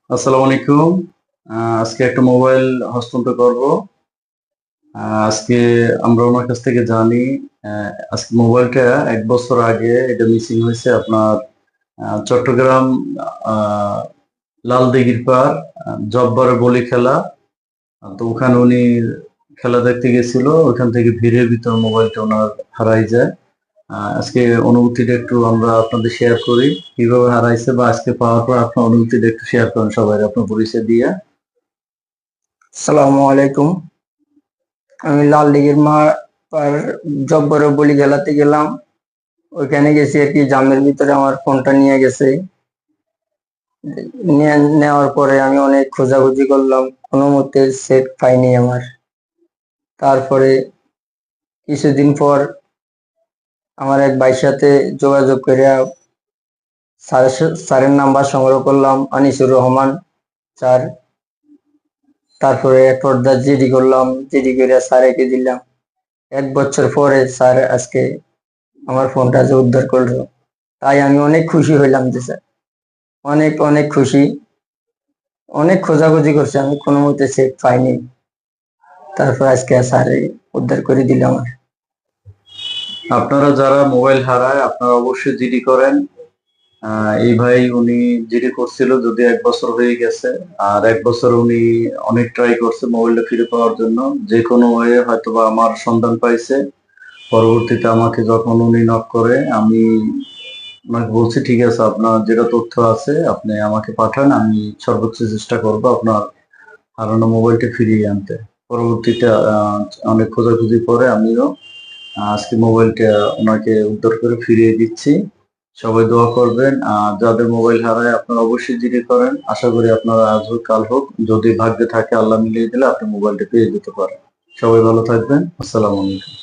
আসসালামু আলাইকুম। আজকে একটা মোবাইল হস্তান্তর করব। আজকে আমরা ওনার কাছ থেকে জানি আজকে মোবাইলটা 1 বছর আগে এটা মিসিং হয়েছে আপনার চট্টগ্রাম লাল দিঘির পার জব্বারের বলি খেলা। তো ওখানে উনি খেলা দেখতে গেছিল, ওখান থেকে ভিড়ের ভিতর মোবাইলটা ওনার হারাই যায়। আজকে অনুভূতিটা একটু আমরা আপনাদের শেয়ার করি, কিভাবে হারাইছে বা আজকে পাওয়ার পর আপনার অনুভূতিটা একটু শেয়ার করেন সবাই আপনার পরিচয় দিয়ে। আসসালামু আলাইকুম। আমি লাল দিঘির জব্বরে বলি খেলাতে গেলাম। ওইখানে গেছি আর কি, জামের ভিতরে আমার ফোনটা নিয়ে গেছে। নেওয়ার পরে আমি অনেক খোঁজাখুঁজি করলাম, কোনো মতে সেট পাইনি আমার। তারপরে কিছুদিন পর আমার এক ভাইয়ের সাথে যোগাযোগ করে স্যারের নাম্বার সংগ্রহ করলাম, আনিসুর রহমান স্যার। তারপরে পর্দা জিডি করলাম, জিডি করে স্যারকে দিলাম। 1 বছর পরে স্যার আজকে আমার ফোনটা যে উদ্ধার করলো, তাই আমি অনেক খুশি হইলাম যে স্যার, অনেক অনেক খুশি। অনেক খোঁজাখুঁজি করছি, আমি কোনো মতে সেট পাইনি। তারপর আজকে স্যার উদ্ধার করে দিল আমার। আপনারা যারা মোবাইল হারায় আপনারা অবশ্যই জিডি করেন। এই ভাই উনি জিডি করছিল, যদি 1 বছর হয়ে গেছে। আর 1 বছর উনি অনেক ট্রাই করছে মোবাইলটা ফিরে পাওয়ার জন্য, যে কোনো ওয়ে হয়তো বা আমার সন্ধান পাইছে। পরবর্তীতে আমাকে যখন উনি নক করে, আমি ওনাকে বলছি ঠিক আছে আপনার যেটা তথ্য আছে আপনি আমাকে পাঠান, আমি সর্বোচ্চ চেষ্টা করব আপনার হারানো মোবাইলটা ফিরিয়ে আনতে। পরবর্তীতে অনেক খোঁজাখুঁজি পরে আমিও আজকে মোবাইলটা ওনাকে উদ্ধার করে ফিরিয়ে দিচ্ছি। সবাই দোয়া করবেন। যাদের মোবাইল হারায় আপনারা অবশ্যই জিডি করেন। আশা করি আপনারা আজ হোক কাল হোক, যদি ভাগ্যে থাকে আল্লাহ মিলিয়ে দিলে আপনি মোবাইলটা পেয়ে যেতে পারেন। সবাই ভালো থাকবেন। আসসালামু আলাইকুম।